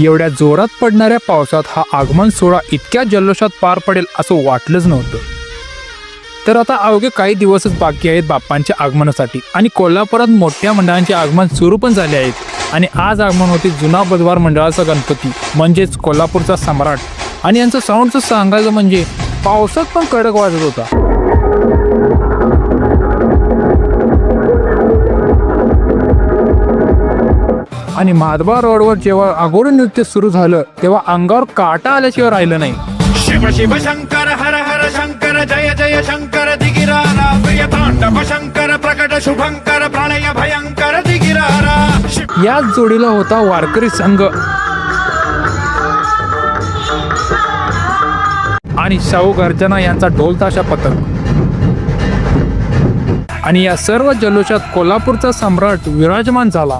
एवढ्या जोरात पडणाऱ्या पावसात हा आगमन सोहळा इतक्या जल्लोषात पार पडेल असं वाटलंच नव्हतं. तर आता अवघे काही दिवसच बाकी आहेत बाप्पांच्या आगमनासाठी आणि कोल्हापुरात मोठ्या मंडळांचे आगमन सुरू पण झाले आहेत. आणि आज आगमन होते जुना बुधवार मंडळाचा गणपती म्हणजेच कोल्हापूरचा सम्राट. आणि यांचं साऊंडचं सांगायचं म्हणजे पावसात पण कडक वाजत होता. आणि माधवा रोडवर जेव्हा अघोरी नृत्य सुरू झालं तेव्हा अंगावर काटा आल्याशिवाय राहिलं नाही. शिव शिव शंकर हर हर शंकर जय जय शंकर दिगिरारा प्रिय तांडव शंकर प्रकट शुभंकर प्रलय भयंकर दिगिरारा. याच जोडीला होता वारकरी संघ आणि शाहू गर्जना यांचा ढोलताशा पथक. आणि या सर्व जल्लोषात कोल्हापूरचा सम्राट विराजमान झाला.